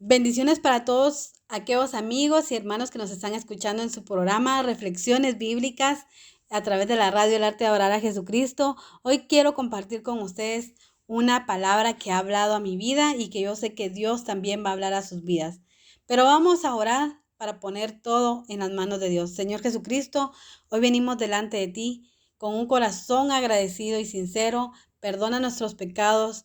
Bendiciones para todos aquellos amigos y hermanos que nos están escuchando en su programa Reflexiones Bíblicas a través de la radio El Arte de Adorar a Jesucristo. Hoy quiero compartir con ustedes una palabra que ha hablado a mi vida y que yo sé que Dios también va a hablar a sus vidas. Pero vamos a orar para poner todo en las manos de Dios. Señor Jesucristo, hoy venimos delante de ti con un corazón agradecido y sincero. Perdona nuestros pecados.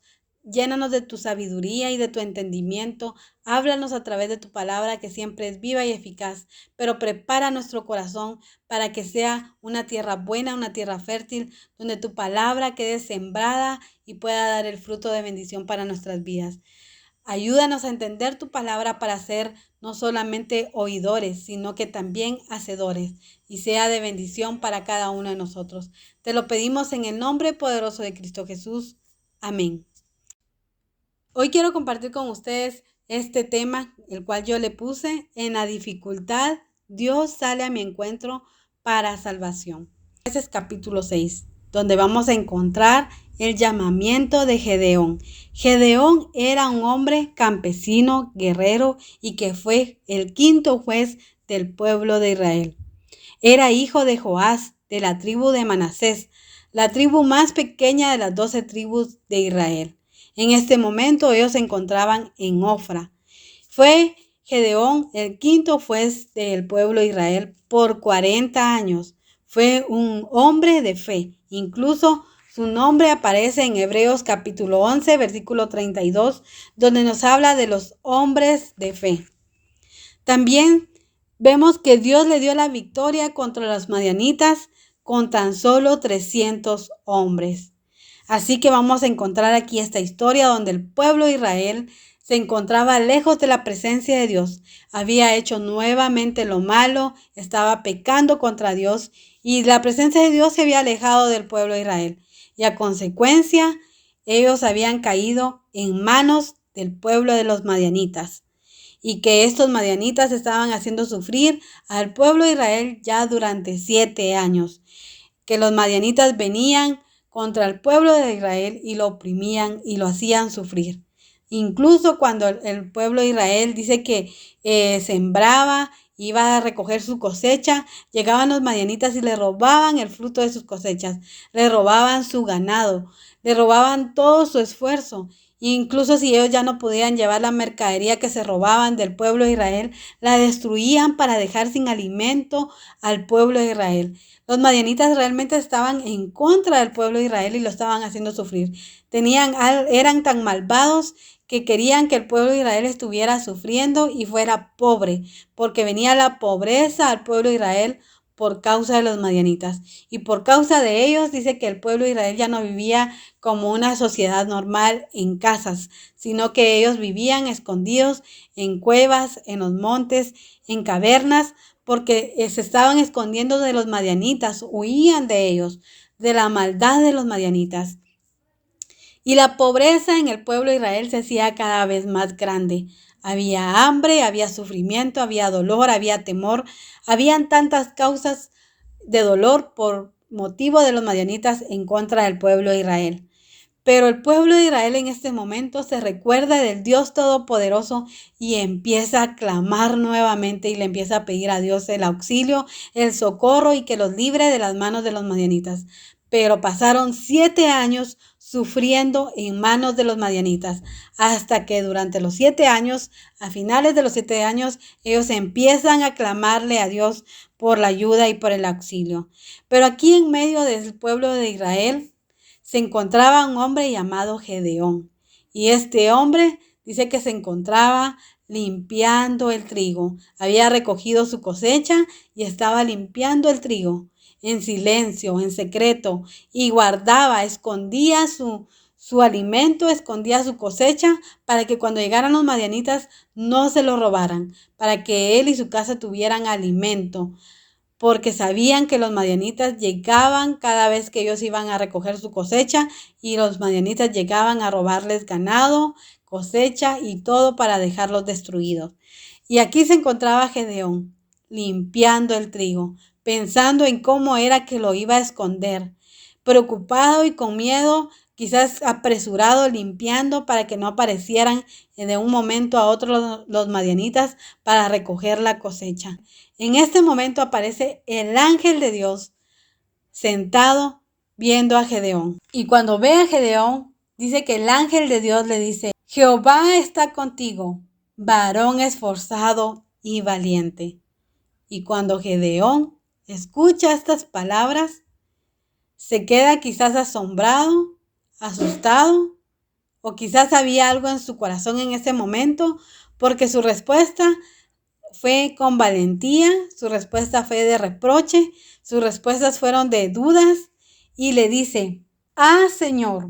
Llénanos de tu sabiduría y de tu entendimiento. Háblanos a través de tu palabra que siempre es viva y eficaz, pero prepara nuestro corazón para que sea una tierra buena, una tierra fértil, donde tu palabra quede sembrada y pueda dar el fruto de bendición para nuestras vidas. Ayúdanos a entender tu palabra para ser no solamente oidores, sino que también hacedores, y sea de bendición para cada uno de nosotros. Te lo pedimos en el nombre poderoso de Cristo Jesús. Amén. Hoy quiero compartir con ustedes este tema, el cual yo le puse: en la dificultad, Dios sale a mi encuentro para salvación. Ese es capítulo 6, donde vamos a encontrar el llamamiento de Gedeón. Gedeón era un hombre campesino, guerrero, y que fue el quinto juez del pueblo de Israel. Era hijo de Joás, de la tribu de Manasés, la tribu más pequeña de las 12 tribus de Israel. En este momento ellos se encontraban en Ofra. Fue Gedeón el quinto juez del pueblo de Israel por 40 años. Fue un hombre de fe. Incluso su nombre aparece en Hebreos capítulo 11, versículo 32, donde nos habla de los hombres de fe. También vemos que Dios le dio la victoria contra los madianitas con tan solo 300 hombres. Así que vamos a encontrar aquí esta historia donde el pueblo de Israel se encontraba lejos de la presencia de Dios. Había hecho nuevamente lo malo, estaba pecando contra Dios y la presencia de Dios se había alejado del pueblo de Israel. Y a consecuencia, ellos habían caído en manos del pueblo de los madianitas. Y que estos madianitas estaban haciendo sufrir al pueblo de Israel ya durante 7 años. Que los madianitas venían contra el pueblo de Israel y lo oprimían y lo hacían sufrir. Incluso cuando el pueblo de Israel dice que sembraba, iba a recoger su cosecha, llegaban los madianitas y le robaban el fruto de sus cosechas, le robaban su ganado, le robaban todo su esfuerzo. Incluso si ellos ya no podían llevar la mercadería que se robaban del pueblo de Israel, la destruían para dejar sin alimento al pueblo de Israel. Los madianitas realmente estaban en contra del pueblo de Israel y lo estaban haciendo sufrir. Eran tan malvados que querían que el pueblo de Israel estuviera sufriendo y fuera pobre, porque venía la pobreza al pueblo de Israel por causa de los madianitas. Y por causa de ellos dice que el pueblo de Israel ya no vivía como una sociedad normal en casas, sino que ellos vivían escondidos en cuevas, en los montes, en cavernas, porque se estaban escondiendo de los madianitas, huían de ellos, de la maldad de los madianitas. Y la pobreza en el pueblo de Israel se hacía cada vez más grande. Había hambre, había sufrimiento, había dolor, había temor. Habían tantas causas de dolor por motivo de los madianitas en contra del pueblo de Israel. Pero el pueblo de Israel en este momento se recuerda del Dios Todopoderoso y empieza a clamar nuevamente y le empieza a pedir a Dios el auxilio, el socorro y que los libre de las manos de los madianitas. Pero pasaron 7 años sufriendo en manos de los madianitas, hasta que durante los 7 años, a finales de los 7 años, ellos empiezan a clamarle a Dios por la ayuda y por el auxilio. Pero aquí en medio del pueblo de Israel se encontraba un hombre llamado Gedeón. Y este hombre dice que se encontraba limpiando el trigo. Había recogido su cosecha y estaba limpiando el trigo en silencio, en secreto, y guardaba, escondía su alimento, escondía su cosecha para que cuando llegaran los madianitas no se lo robaran, para que él y su casa tuvieran alimento, porque sabían que los madianitas llegaban cada vez que ellos iban a recoger su cosecha y los madianitas llegaban a robarles ganado, cosecha y todo para dejarlos destruidos. Y aquí se encontraba Gedeón limpiando el trigo, pensando en cómo era que lo iba a esconder, preocupado y con miedo quizás apresurado, limpiando para que no aparecieran de un momento a otro los madianitas para recoger la cosecha. En este momento aparece el ángel de Dios sentado viendo a Gedeón. Y cuando ve a Gedeón, dice que el ángel de Dios le dice: Jehová está contigo, varón esforzado y valiente. Y cuando Gedeón escucha estas palabras, se queda quizás asombrado, asustado, o quizás había algo en su corazón en ese momento, porque su respuesta fue con valentía, su respuesta fue de reproche, sus respuestas fueron de dudas, y le dice: Señor,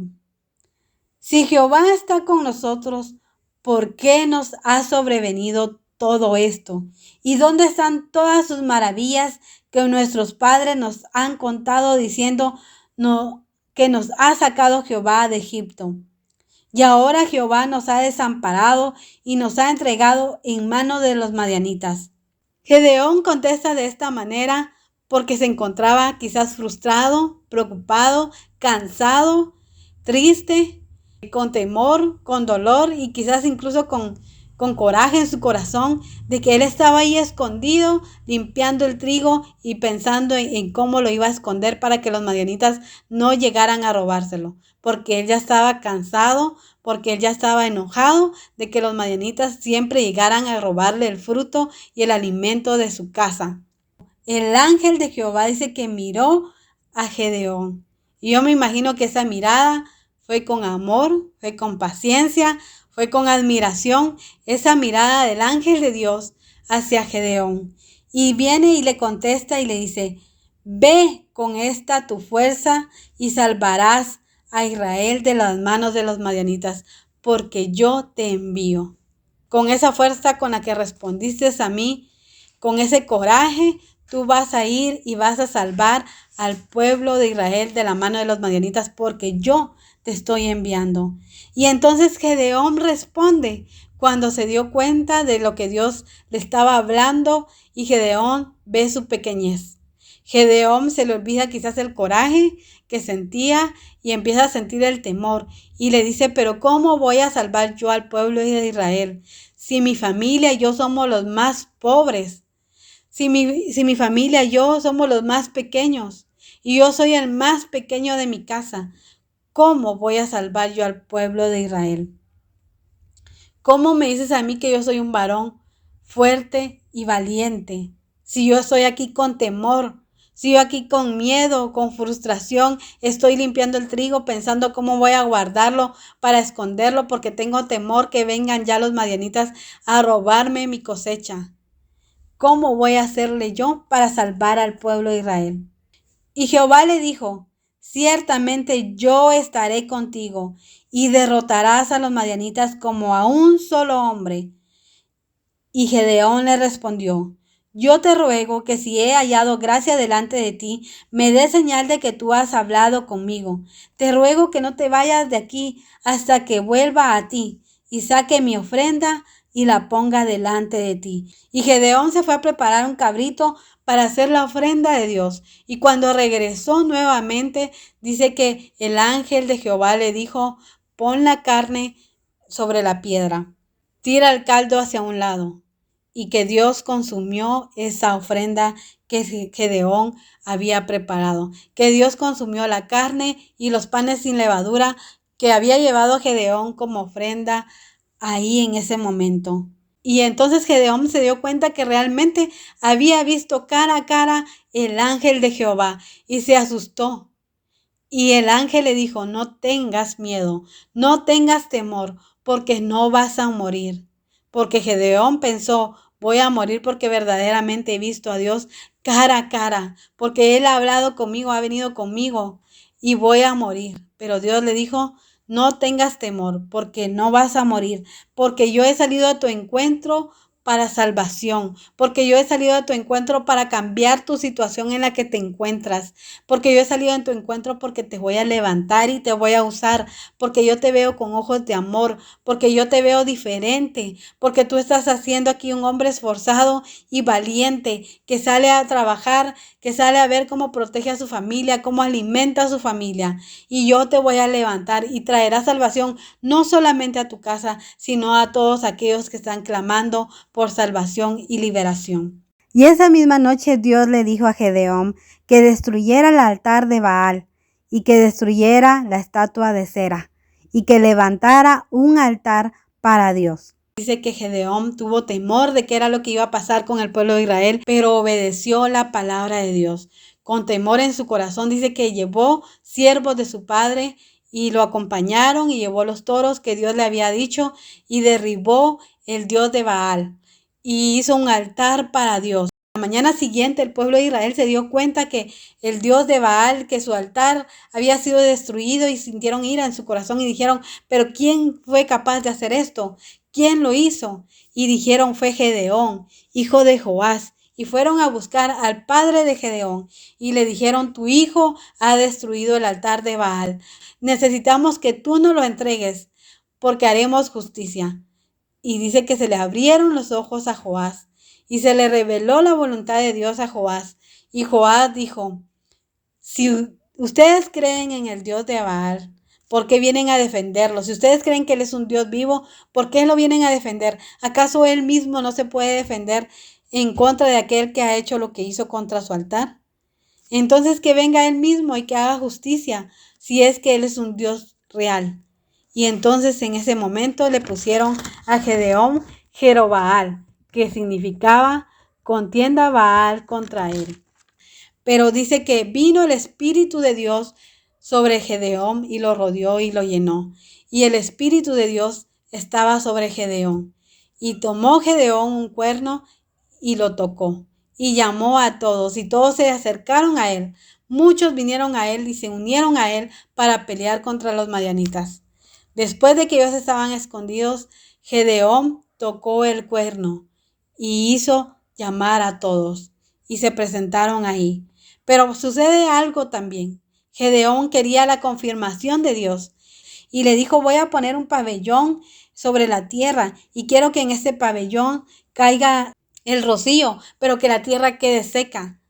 si Jehová está con nosotros, ¿por qué nos ha sobrevenido todo esto? ¿Y dónde están todas sus maravillas que nuestros padres nos han contado diciendo que nos ha sacado Jehová de Egipto? Y ahora Jehová nos ha desamparado y nos ha entregado en manos de los madianitas. Gedeón contesta de esta manera porque se encontraba quizás frustrado, preocupado, cansado, triste, con temor, con dolor y quizás incluso con coraje en su corazón de que él estaba ahí escondido limpiando el trigo y pensando en cómo lo iba a esconder para que los madianitas no llegaran a robárselo, porque él ya estaba cansado, porque él ya estaba enojado de que los madianitas siempre llegaran a robarle el fruto y el alimento de su casa. El ángel de Jehová dice que miró a Gedeón, y yo me imagino que esa mirada fue con amor, fue con paciencia, fue con admiración, esa mirada del ángel de Dios hacia Gedeón. Y viene y le contesta y le dice: ve con esta tu fuerza y salvarás a Israel de las manos de los madianitas, porque yo te envío. Con esa fuerza con la que respondiste a mí, con ese coraje, tú vas a ir y vas a salvar al pueblo de Israel de la mano de los madianitas, porque yo te estoy enviando. Y entonces Gedeón responde cuando se dio cuenta de lo que Dios le estaba hablando, y Gedeón ve su pequeñez. Gedeón se le olvida quizás el coraje que sentía y empieza a sentir el temor y le dice: pero ¿cómo voy a salvar yo al pueblo de Israel si mi familia y yo somos los más pobres? Si mi familia y yo somos los más pequeños y yo soy el más pequeño de mi casa, ¿cómo voy a salvar yo al pueblo de Israel? ¿Cómo me dices a mí que yo soy un varón fuerte y valiente? Si yo estoy aquí con temor, si yo aquí con miedo, con frustración, estoy limpiando el trigo pensando cómo voy a guardarlo para esconderlo porque tengo temor que vengan ya los madianitas a robarme mi cosecha. ¿Cómo voy a hacerle yo para salvar al pueblo de Israel? Y Jehová le dijo: ciertamente yo estaré contigo y derrotarás a los madianitas como a un solo hombre. Y Gedeón le respondió: yo te ruego que si he hallado gracia delante de ti, me des señal de que tú has hablado conmigo. Te ruego que no te vayas de aquí hasta que vuelva a ti y saque mi ofrenda y la ponga delante de ti. Y Gedeón se fue a preparar un cabrito para hacer la ofrenda de Dios. Y cuando regresó nuevamente, dice que el ángel de Jehová le dijo: pon la carne sobre la piedra, tira el caldo hacia un lado. Y que Dios consumió esa ofrenda que Gedeón había preparado. Que Dios consumió la carne y los panes sin levadura que había llevado Gedeón como ofrenda ahí en ese momento. Y entonces Gedeón se dio cuenta que realmente había visto cara a cara el ángel de Jehová y se asustó. Y el ángel le dijo: no tengas miedo, no tengas temor, porque no vas a morir. Porque Gedeón pensó: voy a morir porque verdaderamente he visto a Dios cara a cara, porque Él ha hablado conmigo, ha venido conmigo y voy a morir. Pero Dios le dijo: no tengas temor, porque no vas a morir, porque yo he salido a tu encuentro para salvación, porque yo he salido a tu encuentro para cambiar tu situación en la que te encuentras, porque yo he salido en tu encuentro porque te voy a levantar y te voy a usar, porque yo te veo con ojos de amor, porque yo te veo diferente, porque tú estás haciendo aquí un hombre esforzado y valiente que sale a trabajar, que sale a ver cómo protege a su familia, cómo alimenta a su familia, y yo te voy a levantar y traerá salvación no solamente a tu casa, sino a todos aquellos que están clamando por salvación y liberación. Y esa misma noche Dios le dijo a Gedeón que destruyera el altar de Baal y que destruyera la estatua de Cera y que levantara un altar para Dios. Dice que Gedeón tuvo temor de qué era lo que iba a pasar con el pueblo de Israel, pero obedeció la palabra de Dios. Con temor en su corazón dice que llevó siervos de su padre y lo acompañaron y llevó los toros que Dios le había dicho y derribó el dios de Baal y hizo un altar para Dios. La mañana siguiente el pueblo de Israel se dio cuenta que el dios de Baal, que su altar había sido destruido y sintieron ira en su corazón y dijeron, pero ¿quién fue capaz de hacer esto? ¿Quién lo hizo? Y dijeron, fue Gedeón, hijo de Joás. Y fueron a buscar al padre de Gedeón y le dijeron, tu hijo ha destruido el altar de Baal. Necesitamos que tú nos lo entregues porque haremos justicia. Y dice que se le abrieron los ojos a Joás y se le reveló la voluntad de Dios a Joás. Y Joás dijo, si ustedes creen en el Dios de Baal, ¿por qué vienen a defenderlo? Si ustedes creen que Él es un Dios vivo, ¿por qué lo vienen a defender? ¿Acaso Él mismo no se puede defender en contra de aquel que ha hecho lo que hizo contra su altar? Entonces que venga Él mismo y que haga justicia, si es que Él es un Dios real. Y entonces en ese momento le pusieron a Gedeón Jerobaal, que significaba contienda Baal contra él. Pero dice que vino el Espíritu de Dios sobre Gedeón y lo rodeó y lo llenó. Y el Espíritu de Dios estaba sobre Gedeón. Y tomó Gedeón un cuerno y lo tocó. Y llamó a todos, y todos se acercaron a él. Muchos vinieron a él y se unieron a él para pelear contra los madianitas. Después de que ellos estaban escondidos, Gedeón tocó el cuerno y hizo llamar a todos. Y se presentaron ahí. Pero sucede algo también. Gedeón quería la confirmación de Dios y le dijo, voy a poner un pabellón sobre la tierra y quiero que en este pabellón caiga el rocío, pero que la tierra quede seca.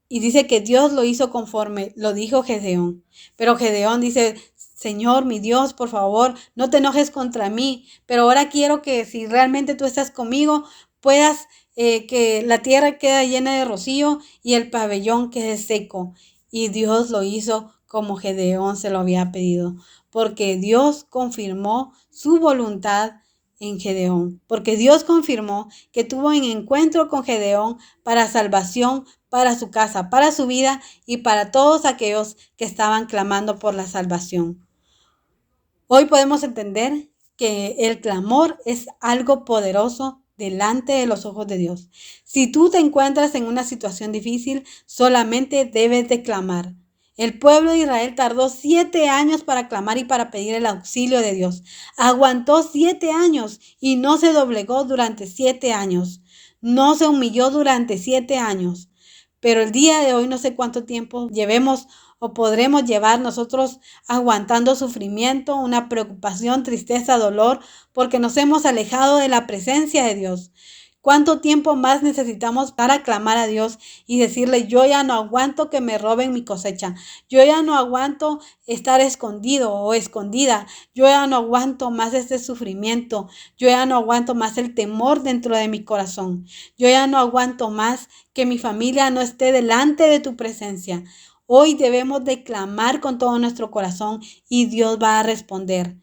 Y dice que Dios lo hizo conforme lo dijo Gedeón. Pero Gedeón dice, Señor, mi Dios, por favor, no te enojes contra mí, pero ahora quiero que si realmente tú estás conmigo, puedas que la tierra quede llena de rocío y el pabellón quede seco. Y Dios lo hizo como Gedeón se lo había pedido, porque Dios confirmó su voluntad en Gedeón, porque Dios confirmó que tuvo un encuentro con Gedeón para salvación, para su casa, para su vida y para todos aquellos que estaban clamando por la salvación. Hoy podemos entender que el clamor es algo poderoso delante de los ojos de Dios. Si tú te encuentras en una situación difícil, solamente debes de clamar. El pueblo de Israel tardó 7 años para clamar y para pedir el auxilio de Dios. Aguantó 7 años y no se doblegó durante 7 años. No se humilló durante 7 años. Pero el día de hoy no sé cuánto tiempo llevemos o podremos llevar nosotros aguantando sufrimiento, una preocupación, tristeza, dolor, porque nos hemos alejado de la presencia de Dios. ¿Cuánto tiempo más necesitamos para clamar a Dios y decirle, yo ya no aguanto que me roben mi cosecha? Yo ya no aguanto estar escondido o escondida. Yo ya no aguanto más este sufrimiento. Yo ya no aguanto más el temor dentro de mi corazón. Yo ya no aguanto más que mi familia no esté delante de tu presencia. Hoy debemos de clamar con todo nuestro corazón y Dios va a responder.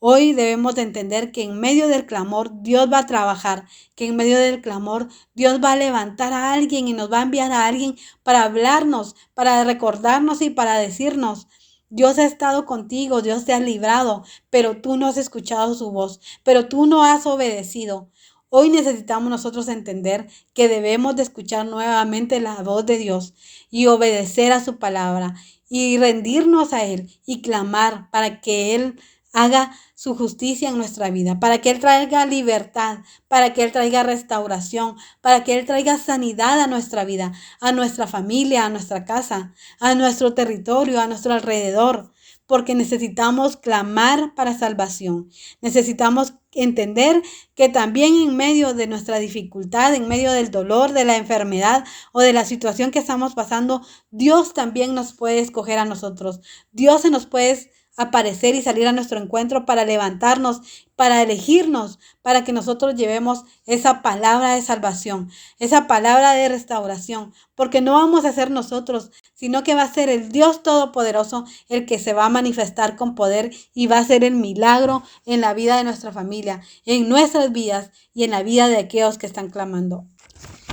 Hoy debemos de entender que en medio del clamor Dios va a trabajar, que en medio del clamor Dios va a levantar a alguien y nos va a enviar a alguien para hablarnos, para recordarnos y para decirnos, Dios ha estado contigo, Dios te ha librado, pero tú no has escuchado su voz, pero tú no has obedecido. Hoy necesitamos nosotros entender que debemos de escuchar nuevamente la voz de Dios y obedecer a su palabra y rendirnos a Él y clamar para que Él haga su justicia en nuestra vida, para que Él traiga libertad, para que Él traiga restauración, para que Él traiga sanidad a nuestra vida, a nuestra familia, a nuestra casa, a nuestro territorio, a nuestro alrededor, porque necesitamos clamar para salvación. Necesitamos entender que también en medio de nuestra dificultad, en medio del dolor, de la enfermedad o de la situación que estamos pasando, Dios también nos puede escoger a nosotros. Dios se nos puede aparecer y salir a nuestro encuentro para levantarnos, para elegirnos, para que nosotros llevemos esa palabra de salvación, esa palabra de restauración, porque no vamos a ser nosotros, sino que va a ser el Dios Todopoderoso el que se va a manifestar con poder y va a hacer el milagro en la vida de nuestra familia, en nuestras vidas y en la vida de aquellos que están clamando.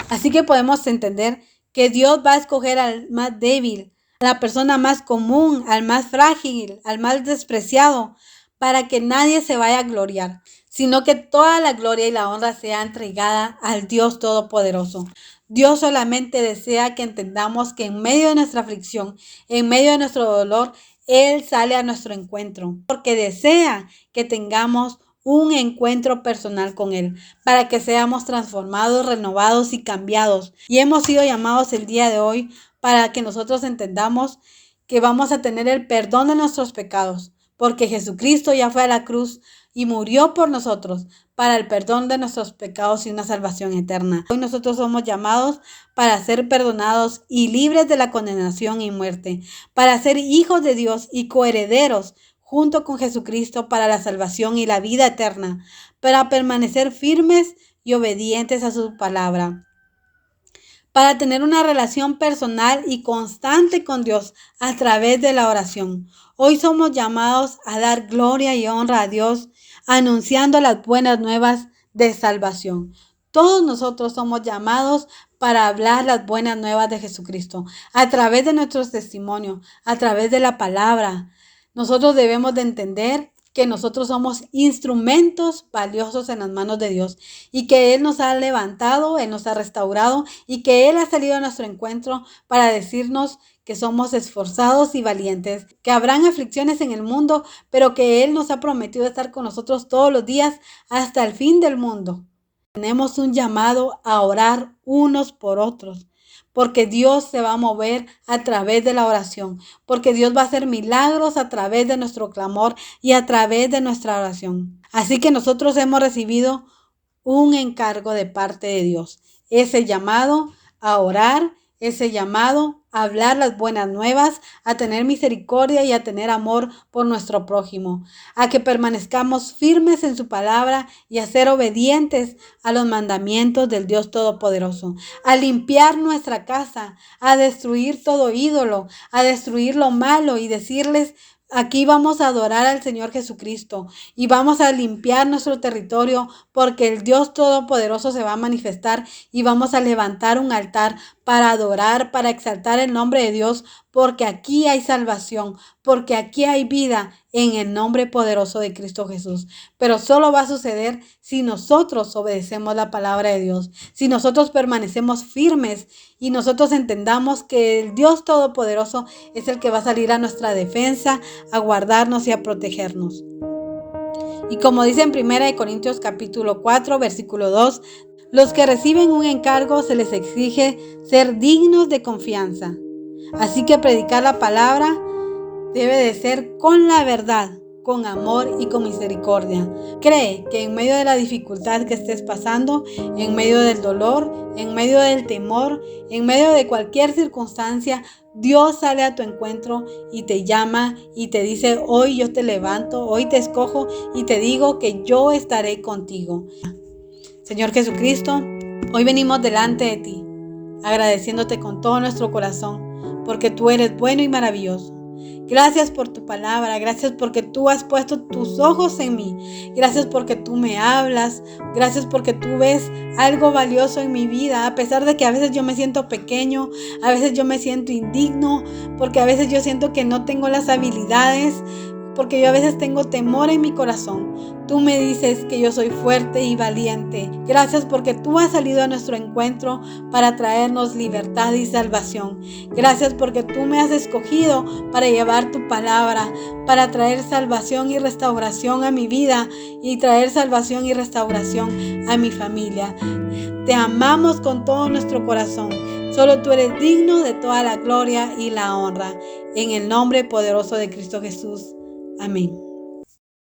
Así que podemos entender que Dios va a escoger al más débil, a la persona más común, al más frágil, al más despreciado, para que nadie se vaya a gloriar, sino que toda la gloria y la honra sea entregada al Dios Todopoderoso. Dios solamente desea que entendamos que en medio de nuestra aflicción, en medio de nuestro dolor, Él sale a nuestro encuentro, porque desea que tengamos un encuentro personal con Él, para que seamos transformados, renovados y cambiados. Y hemos sido llamados el día de hoy para que nosotros entendamos que vamos a tener el perdón de nuestros pecados, porque Jesucristo ya fue a la cruz y murió por nosotros para el perdón de nuestros pecados y una salvación eterna. Hoy nosotros somos llamados para ser perdonados y libres de la condenación y muerte, para ser hijos de Dios y coherederos junto con Jesucristo para la salvación y la vida eterna, para permanecer firmes y obedientes a su palabra, para tener una relación personal y constante con Dios a través de la oración. Hoy somos llamados a dar gloria y honra a Dios, anunciando las buenas nuevas de salvación. Todos nosotros somos llamados para hablar las buenas nuevas de Jesucristo, a través de nuestros testimonios, a través de la palabra. Nosotros debemos de entender que nosotros somos instrumentos valiosos en las manos de Dios y que Él nos ha levantado, Él nos ha restaurado y que Él ha salido a nuestro encuentro para decirnos que somos esforzados y valientes, que habrán aflicciones en el mundo, pero que Él nos ha prometido estar con nosotros todos los días hasta el fin del mundo. Tenemos un llamado a orar unos por otros, porque Dios se va a mover a través de la oración, porque Dios va a hacer milagros a través de nuestro clamor y a través de nuestra oración. Así que nosotros hemos recibido un encargo de parte de Dios, ese llamado a orar, ese llamado a hablar las buenas nuevas, a tener misericordia y a tener amor por nuestro prójimo, a que permanezcamos firmes en su palabra y a ser obedientes a los mandamientos del Dios Todopoderoso, a limpiar nuestra casa, a destruir todo ídolo, a destruir lo malo y decirles: aquí vamos a adorar al Señor Jesucristo y vamos a limpiar nuestro territorio porque el Dios Todopoderoso se va a manifestar y vamos a levantar un altar para adorar, para exaltar el nombre de Dios, porque aquí hay salvación, porque aquí hay vida en el nombre poderoso de Cristo Jesús. Pero solo va a suceder si nosotros obedecemos la palabra de Dios, si nosotros permanecemos firmes y nosotros entendamos que el Dios Todopoderoso es el que va a salir a nuestra defensa, a guardarnos y a protegernos. Y como dice en 1 Corintios capítulo 4, versículo 2, los que reciben un encargo se les exige ser dignos de confianza. Así que predicar la palabra debe de ser con la verdad, con amor y con misericordia. Cree que en medio de la dificultad que estés pasando, en medio del dolor, en medio del temor, en medio de cualquier circunstancia, Dios sale a tu encuentro y te llama y te dice: hoy yo te levanto, hoy te escojo y te digo que yo estaré contigo. Señor Jesucristo, hoy venimos delante de ti, agradeciéndote con todo nuestro corazón, porque tú eres bueno y maravilloso. Gracias por tu palabra, gracias porque tú has puesto tus ojos en mí, gracias porque tú me hablas, gracias porque tú ves algo valioso en mi vida, a pesar de que a veces yo me siento pequeño, a veces yo me siento indigno, porque a veces yo siento que no tengo las habilidades, porque yo a veces tengo temor en mi corazón. Tú me dices que yo soy fuerte y valiente. Gracias porque tú has salido a nuestro encuentro para traernos libertad y salvación. Gracias porque tú me has escogido para llevar tu palabra, para traer salvación y restauración a mi vida y traer salvación y restauración a mi familia. Te amamos con todo nuestro corazón. Solo tú eres digno de toda la gloria y la honra. En el nombre poderoso de Cristo Jesús. Amén.